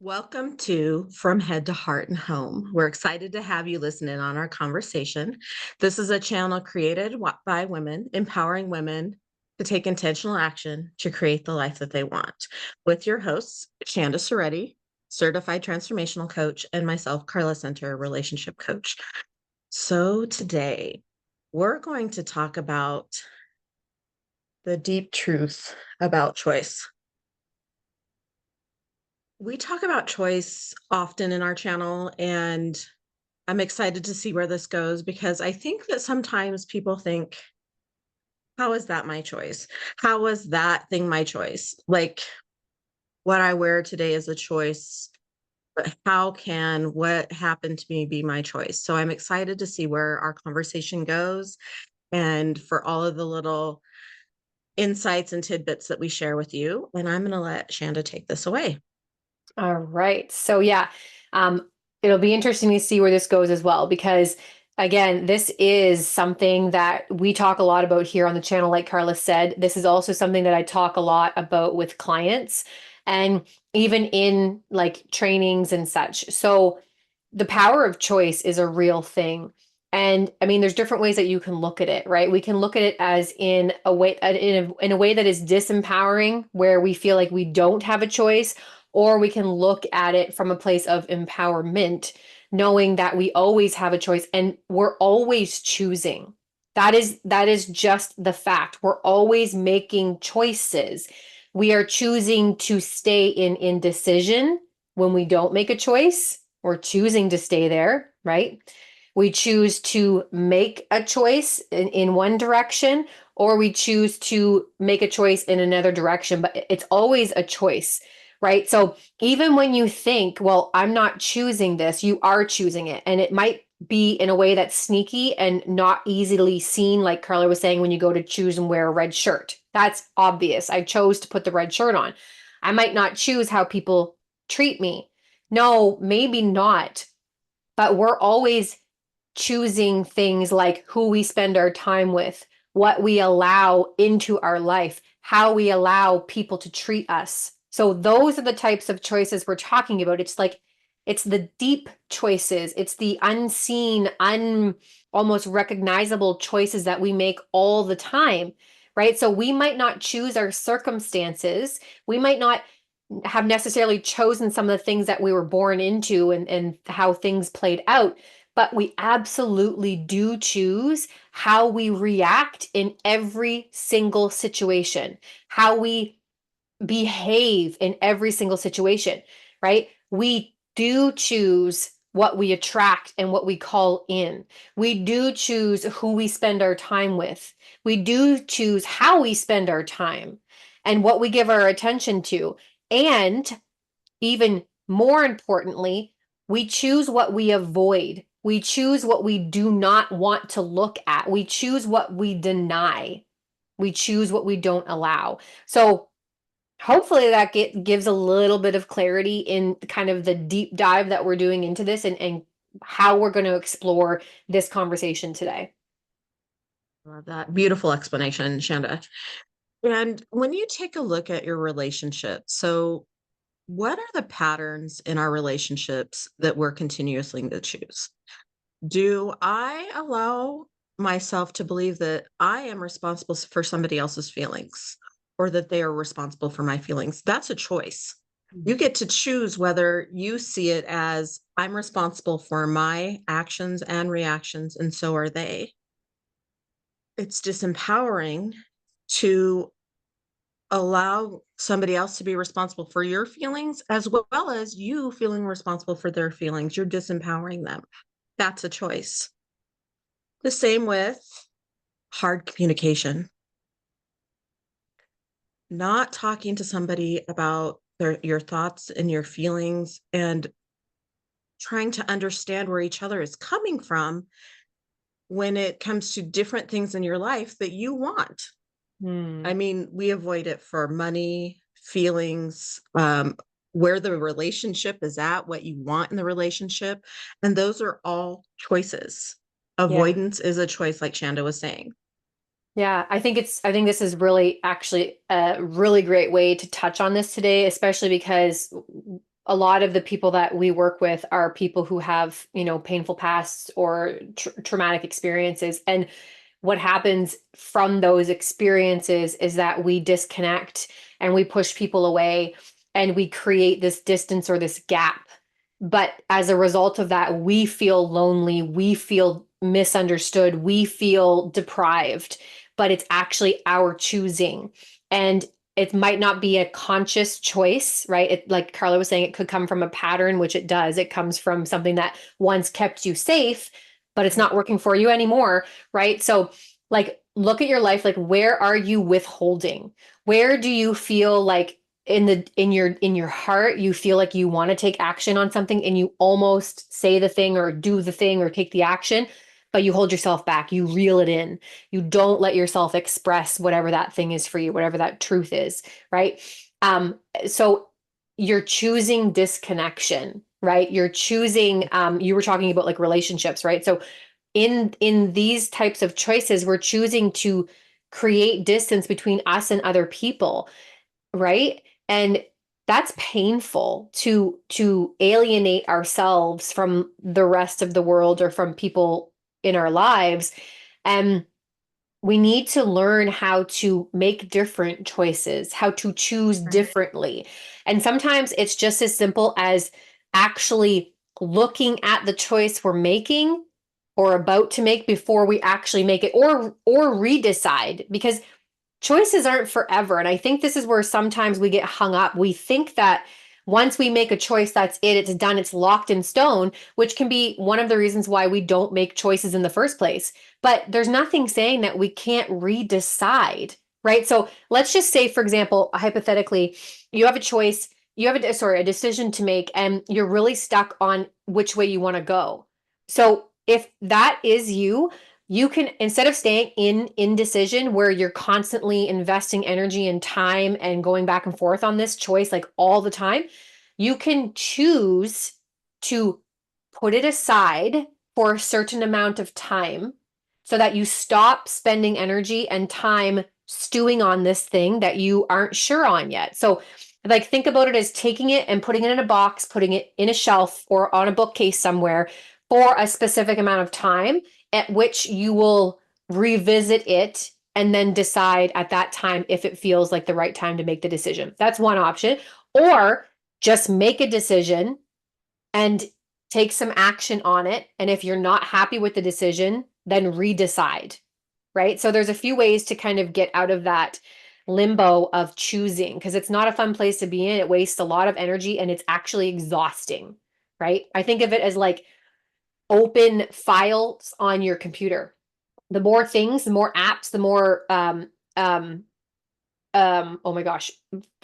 Welcome to From Head to Heart and Home. We're excited to have you listen in on our conversation. This is a channel created by women, empowering women to take intentional action to create the life that they want. With your hosts, Shanda Soretti, certified transformational coach, and myself, Carla Center, relationship coach. So today, we're going to talk about the deep truth about choice. We talk about choice often in our channel, and I'm excited to see where this goes because I think that sometimes people think, how is that my choice? How was that thing my choice? Like what I wear today is a choice, but how can what happened to me be my choice? So I'm excited to see where our conversation goes and for all of the little insights and tidbits that we share with you. And I'm going to let Shanda take this away. All right. So yeah, um, it'll be interesting to see where this goes as well, because again, this is something that we talk a lot about here on the channel. Like Carla said, this is also something that I talk a lot about with clients and even in like trainings and such. So the power of choice is a real thing. And I mean, there's different ways that you can look at it, right? We can look at it as in a way, in a way that is disempowering, where we feel like we don't have a choice, or we can look at it from a place of empowerment, knowing that we always have a choice and we're always choosing. That is just the fact. We're always making choices. We are choosing to stay in indecision when we don't make a choice. We're choosing to stay there, right? We choose to make a choice in one direction, or we choose to make a choice in another direction, but it's always a choice, right? So even when you think, well, I'm not choosing this, you are choosing it. And it might be in a way that's sneaky and not easily seen, like Carla was saying, when you go to choose and wear a red shirt. That's obvious. I chose to put the red shirt on. I might not choose how people treat me. No, maybe not. But we're always choosing things like who we spend our time with, what we allow into our life, how we allow people to treat us. So those are the types of choices we're talking about. It's like it's the deep choices, it's the unseen, almost recognizable choices that we make all the time, right? So we might not choose our circumstances. We might not have necessarily chosen some of the things that we were born into and how things played out, but we absolutely do choose how we react in every single situation, how we behave in every single situation, right? We do choose what we attract and what we call in. We do choose who we spend our time with. We do choose how we spend our time and what we give our attention to. And even more importantly, we choose what we avoid. We choose what we do not want to look at. We choose what we deny. We choose what we don't allow. So hopefully that gives a little bit of clarity in kind of the deep dive that we're doing into this and how we're going to explore this conversation today. Love that. Beautiful explanation, Shanda. And when you take a look at your relationship, so what are the patterns in our relationships that we're continuously to choose? Do I allow myself to believe that I am responsible for somebody else's feelings or that they are responsible for my feelings? That's a choice. You get to choose whether you see it as I'm responsible for my actions and reactions, and so are they. It's disempowering to allow somebody else to be responsible for your feelings as well as you feeling responsible for their feelings. You're disempowering them. That's a choice. The same with hard communication, not talking to somebody about your thoughts and your feelings and trying to understand where each other is coming from when it comes to different things in your life that you want. I Hmm. mean, we avoid it for money, feelings, where the relationship is at, what you want in the relationship. And those are all choices. Yeah. Avoidance is a choice, like Shanda was saying. Yeah, I think this is really actually a really great way to touch on this today, especially because a lot of the people that we work with are people who have, painful pasts or traumatic experiences. And what happens from those experiences is that we disconnect and we push people away and we create this distance or this gap. But as a result of that, we feel lonely, we feel misunderstood, we feel deprived, but it's actually our choosing. And it might not be a conscious choice, right? It, like Carla was saying, it could come from a pattern, which it does. It comes from something that once kept you safe, but it's not working for you anymore, right? So, like, look at your life. Like, where are you withholding? Where do you feel like in your heart you feel like you want to take action on something and you almost say the thing or do the thing or take the action, but you hold yourself back, you reel it in, you don't let yourself express whatever that thing is for you, whatever that truth is, right? So you're choosing disconnection, right? You're choosing, you were talking about like relationships, right? So in these types of choices, we're choosing to create distance between us and other people, right? And that's painful to alienate ourselves from the rest of the world or from people in our lives. And we need to learn how to make different choices, how to choose Right. differently. And sometimes it's just as simple as actually looking at the choice we're making or about to make before we actually make it, or redecide, because choices aren't forever. And I think this is where sometimes we get hung up. We think that once we make a choice, that's it, it's done, it's locked in stone, which can be one of the reasons why we don't make choices in the first place. But there's nothing saying that we can't redecide, right? So let's just say, for example, hypothetically, you have a choice, you have a decision to make, and you're really stuck on which way you want to go. So if that is you, you can, instead of staying in indecision where you're constantly investing energy and time and going back and forth on this choice like all the time, you can choose to put it aside for a certain amount of time so that you stop spending energy and time stewing on this thing that you aren't sure on yet. So like think about it as taking it and putting it in a box, putting it in a shelf or on a bookcase somewhere for a specific amount of time at which you will revisit it and then decide at that time if it feels like the right time to make the decision. That's one option. Or just make a decision and take some action on it. And if you're not happy with the decision, then redecide, right? So there's a few ways to kind of get out of that limbo of choosing because it's not a fun place to be in. It wastes a lot of energy and it's actually exhausting, right? I think of it as like open files on your computer. The more things, the more apps, the more oh my gosh,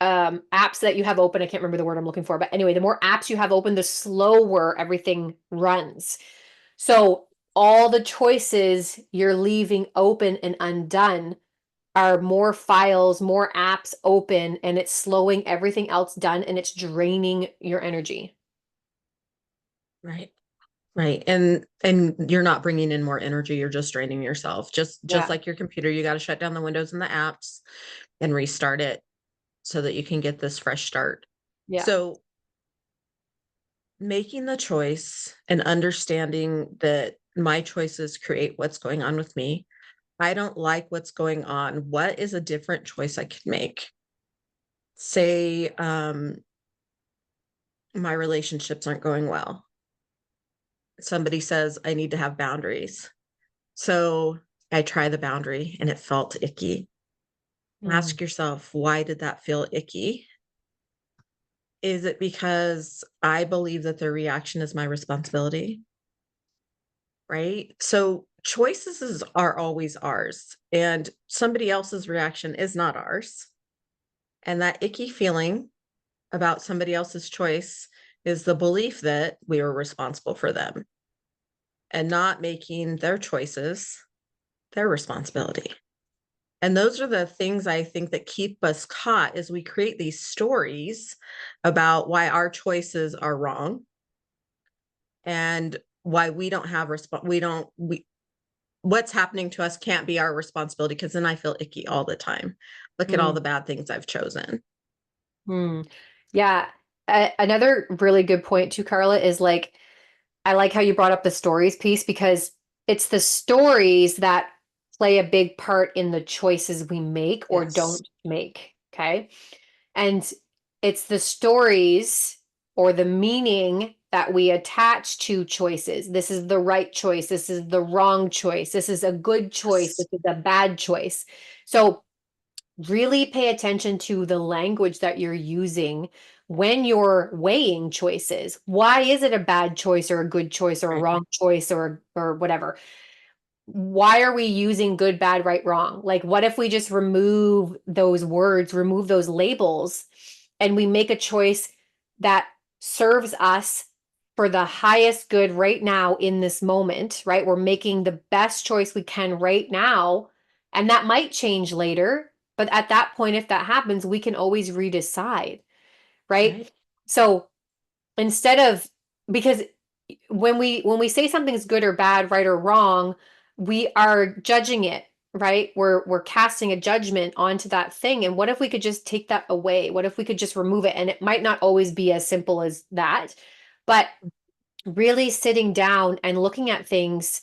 apps that you have open. I can't remember the word I'm looking for, but anyway, the more apps you have open, the slower everything runs. So all the choices you're leaving open and undone are more files, more apps open, and it's slowing everything else done and it's draining your energy. Right. Right. And you're not bringing in more energy, you're just draining yourself. Just Yeah. like your computer, you got to shut down the windows and the apps and restart it so that you can get this fresh start. Yeah. So making the choice and understanding that my choices create what's going on with me. I don't like what's going on. What is a different choice I could make? Say my relationships aren't going well. Somebody says I need to have boundaries. So I try the boundary and it felt icky. Mm. Ask yourself, why did that feel icky? Is it because I believe that their reaction is my responsibility? Right? So are always ours, and somebody else's reaction is not ours. And that icky feeling about somebody else's choice is the belief that we are responsible for them and not making their choices their responsibility. And those are the things I think that keep us caught as we create these stories about why our choices are wrong and why we don't have we what's happening to us can't be our responsibility because then I feel icky all the time. Look at all Mm. the bad things I've chosen. Mm. Yeah. another really good point too, Carla, is like, I like how you brought up the stories piece because it's the stories that play a big part in the choices we make or Yes. don't make. Okay. And it's the stories or the meaning that we attach to choices. This is the right choice. This is the wrong choice. This is a good choice. Yes. This is a bad choice. So really pay attention to the language that you're using when you're weighing choices. Why is it a bad choice or a good choice or a Right. wrong choice or whatever? Why are we using good, bad, right, wrong? Like, what if we just remove those words, remove those labels, and we make a choice that serves us for the highest good right now in this moment, right? We're making the best choice we can right now. And that might change later. But at that point, if that happens, we can always redecide, right? Right. So instead of, because when we say something's good or bad, right or wrong, we are judging it, right? We're casting a judgment onto that thing. And what if we could just take that away? What if we could just remove it? And it might not always be as simple as that, but really sitting down and looking at things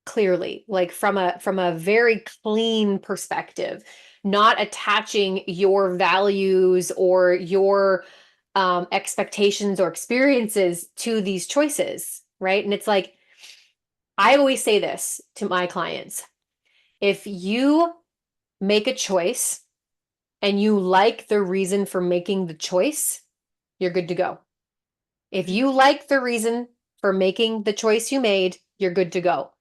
clearly, like from a very clean perspective, not attaching your values or your expectations or experiences to these choices, right? And it's like, I always say this to my clients: if you make a choice and you like the reason for making the choice, you're good to go. If Right. you like the reason for making the choice you made, you're good to go.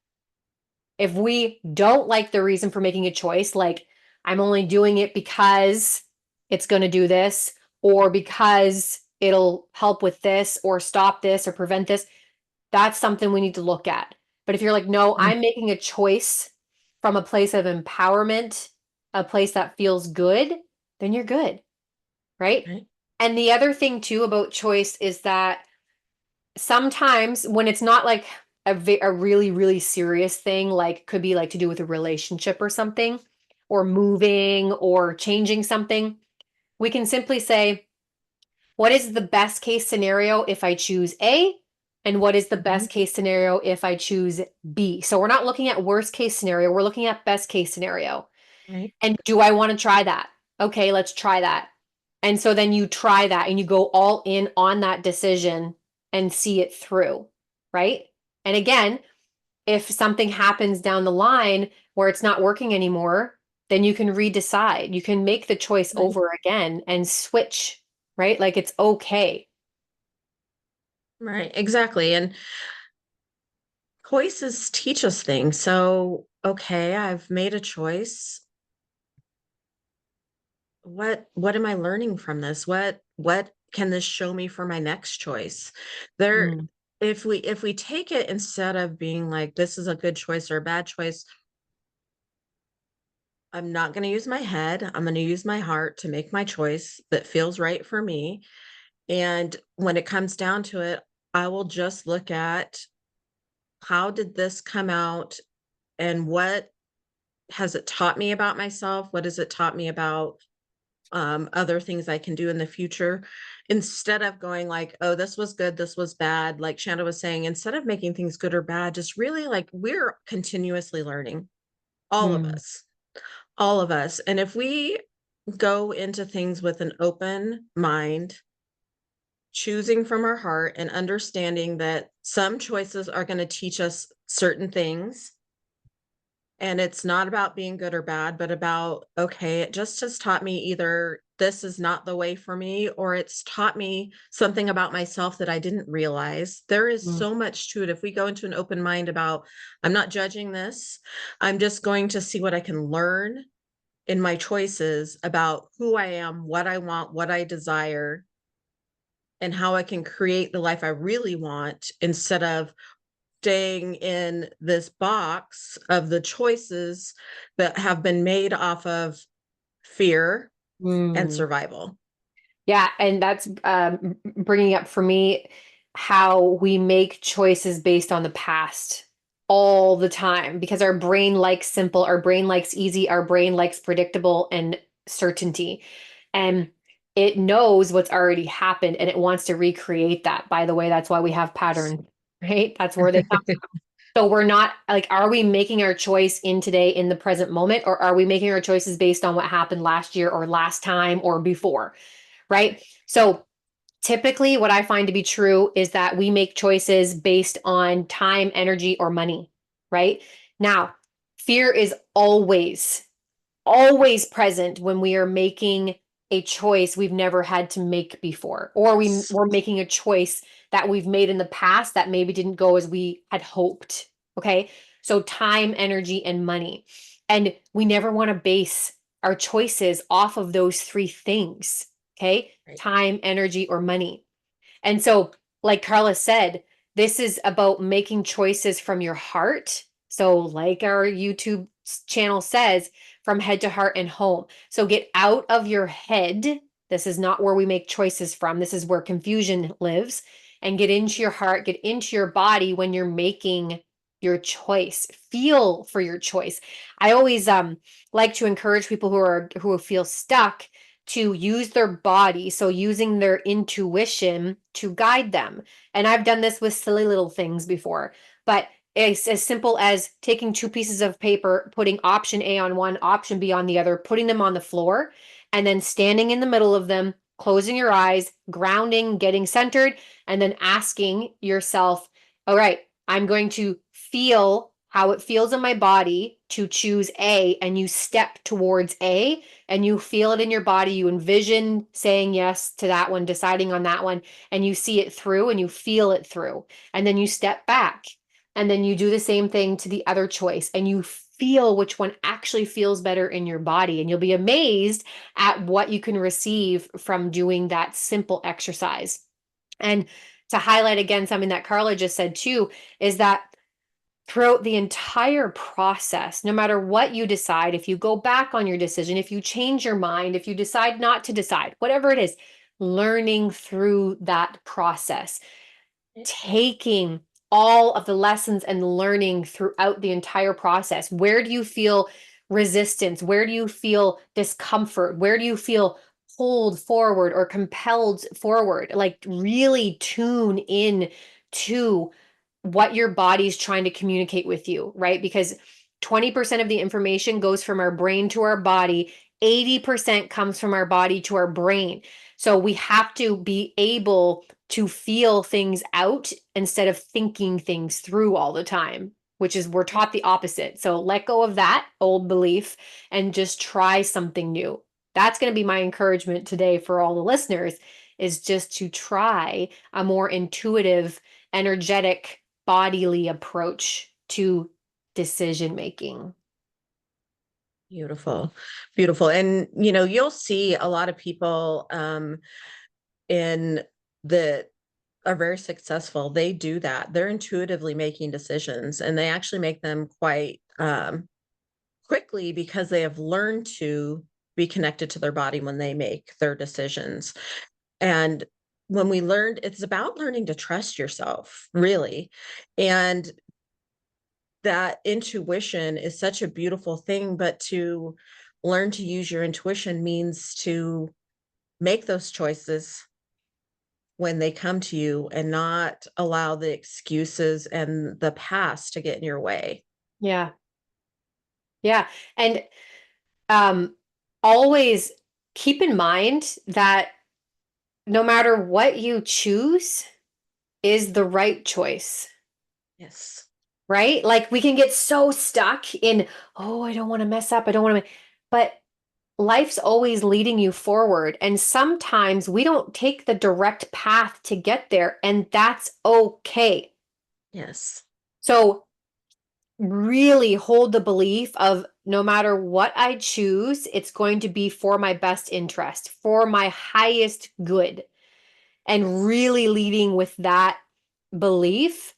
If we don't like the reason for making a choice, like I'm only doing it because it's going to do this, or because it'll help with this, or stop this, or prevent this, that's something we need to look at. But if you're like, no, Mm. I'm making a choice from a place of empowerment, a place that feels good, then you're good, right? Right. And the other thing too about choice is that sometimes when it's not like a really really serious thing, like could be like to do with a relationship or something, or moving or changing something, we can simply say, what is the best case scenario if I choose A, and what is the Mhm. best case scenario if I choose B? So we're not looking at worst case scenario, we're looking at best case scenario. Right. And do I want to try that? Okay, let's try that. And so then you try that and you go all in on that decision and see it through, right? And again, if something happens down the line where it's not working anymore, then you can redecide. You can make the choice Right. over again and switch, right? Like it's okay. Right. Exactly. And choices teach us things. So, okay, I've made a choice. What am I learning from this? What can this show me for my next choice? There Mm, if we take it instead of being like this is a good choice or a bad choice, I'm not going to use my head. I'm going to use my heart to make my choice that feels right for me. And when it comes down to it, I will just look at how did this come out and what has it taught me about myself? What has it taught me about other things I can do in the future? Instead of going like, oh, this was good, this was bad. Like Shanda was saying, instead of making things good or bad, just really like we're continuously learning, all of mm, us, all of us. And if we go into things with an open mind, choosing from our heart and understanding that some choices are going to teach us certain things. And it's not about being good or bad, but about, okay, it just has taught me either this is not the way for me, or it's taught me something about myself that I didn't realize. There is mm, so much to it. If we go into an open mind about, I'm not judging this, I'm just going to see what I can learn in my choices about who I am, what I want, what I desire, and how I can create the life I really want instead of staying in this box of the choices that have been made off of fear and mm. survival. Yeah, and that's bringing up for me how we make choices based on the past all the time because our brain likes simple, our brain likes easy, our brain likes predictable and certainty. And it knows what's already happened and it wants to recreate that. By the way, that's why we have patterns, right? That's where they come. So we're not like, are we making our choice in today in the present moment, or are we making our choices based on what happened last year or last time or before, right? So typically, what I find to be true is that we make choices based on time, energy, or money, right? Now, fear is always present when we are making a choice we've never had to make before, or we're making a choice that we've made in the past that maybe didn't go as we had hoped. Okay. So, time, energy, and money. And we never want to base our choices off of those three things. Okay. Right. Time, energy, or money. And so, like Carla said, this is about making choices from your heart. So, like our YouTube channel says, from head to heart and home. So, get out of your head. This is not where we make choices from. This is where confusion lives. And get into your heart, get into your body when you're making your choice. Feel for your choice. I always like to encourage people who feel stuck to use their body, so using their intuition to guide them. And I've done this with silly little things before, but it's as simple as taking two pieces of paper, putting option A on one, option B on the other, putting them on the floor, and then standing in the middle of them, closing your eyes, grounding, getting centered, and then asking yourself, all right, I'm going to feel how it feels in my body to choose A, and you step towards A and you feel it in your body. You envision saying yes to that one, deciding on that one, and you see it through and you feel it through. And then you step back and then you do the same thing to the other choice and you feel which one actually feels better in your body. And you'll be amazed at what you can receive from doing that simple exercise. And to highlight again something that Carla just said too, is that throughout the entire process, no matter what you decide, if you go back on your decision, if you change your mind, if you decide not to decide, whatever it is, learning through that process, taking all of the lessons and learning throughout the entire process. Where do you feel resistance? Where do you feel discomfort? Where do you feel pulled forward or compelled forward? Like really tune in to what your body's trying to communicate with you, right? Because 20% of the information goes from our brain to our body, 80% comes from our body to our brain. So we have to be able to feel things out instead of thinking things through all the time, which is we're taught the opposite. So let go of that old belief and just try something new. That's going to be my encouragement today for all the listeners, is just to try a more intuitive, energetic, bodily approach to decision making. Beautiful, beautiful. And you'll see a lot of people in that are very successful. They do that. They're intuitively making decisions, and they actually make them quite quickly because they have learned to be connected to their body when they make their decisions. And when we learned, it's about learning to trust yourself, really. And that intuition is such a beautiful thing, but to learn to use your intuition means to make those choices when they come to you and not allow the excuses and the past to get in your way. Yeah. Yeah. And um always keep in mind that no matter what you choose is the right choice, Yes. right? Like we can get so stuck in, oh, I don't want to mess up. I don't want to, but life's always leading you forward. And sometimes we don't take the direct path to get there, and that's okay. Yes. So really hold the belief of no matter what I choose, it's going to be for my best interest, for my highest good, and really leading with that belief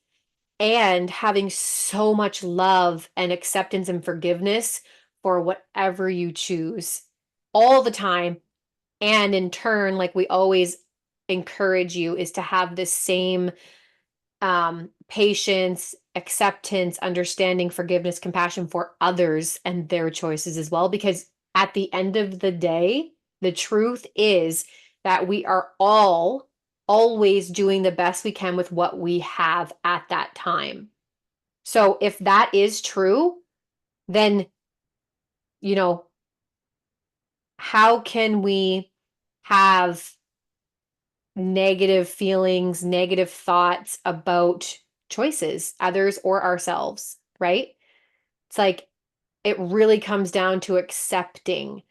and having so much love and acceptance and forgiveness for whatever you choose all the time. And in turn, like we always encourage you, is to have this same patience, acceptance, understanding, forgiveness, compassion for others and their choices as well. Because at the end of the day, the truth is that we are all always doing the best we can with what we have at that time. So if that is true, then, you know, how can we have negative feelings, negative thoughts about choices, others or ourselves, right? It's like it really comes down to accepting.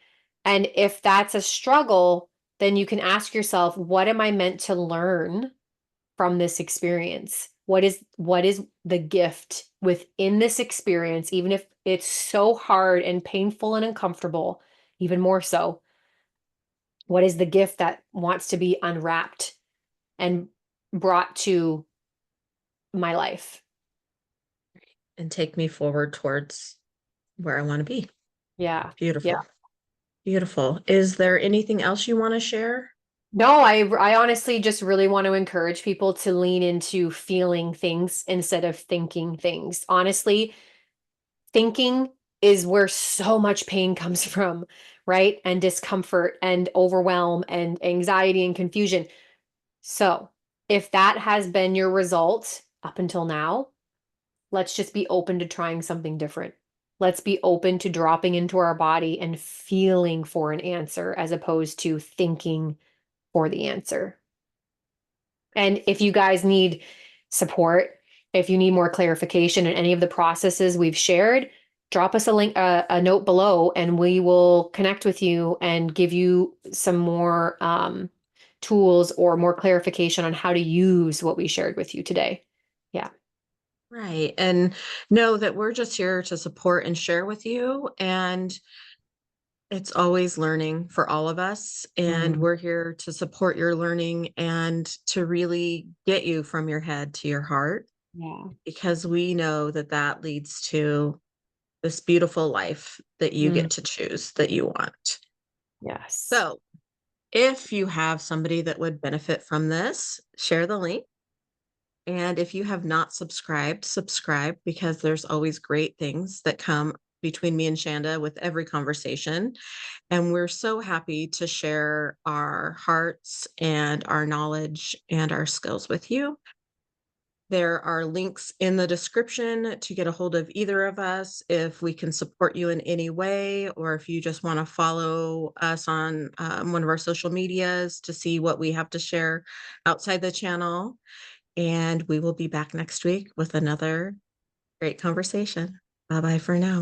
And if that's a struggle, then you can ask yourself, what am I meant to learn from this experience? What is the gift within this experience, even if it's so hard and painful and uncomfortable, even more so? What is the gift that wants to be unwrapped and brought to my life? And take me forward towards where I want to be. Yeah. Yeah. Beautiful. Beautiful. Is there anything else you want to share? No, I honestly just really want to encourage people to lean into feeling things instead of thinking things. Honestly, thinking is where so much pain comes from, right? And discomfort and overwhelm and anxiety and confusion. So, if that has been your result up until now, let's just be open to trying something different. Let's be open to dropping into our body and feeling for an answer as opposed to thinking for the answer. And if you guys need support, if you need more clarification in any of the processes we've shared, drop us a link, a note below, and we will connect with you and give you some more tools or more clarification on how to use what we shared with you today. Yeah. Right. And know that we're just here to support and share with you. And it's always learning for all of us. And Mhm. we're here to support your learning and to really get you from your head to your heart, Yeah. because we know that that leads to this beautiful life that you Mm. get to choose that you want. Yes. So if you have somebody that would benefit from this, share the link. And if you have not subscribed, subscribe, because there's always great things that come between me and Shanda with every conversation. And we're so happy to share our hearts and our knowledge and our skills with you. There are links in the description to get a hold of either of us if we can support you in any way, or if you just want to follow us on one of our social medias to see what we have to share outside the channel. And we will be back next week with another great conversation. Bye bye for now.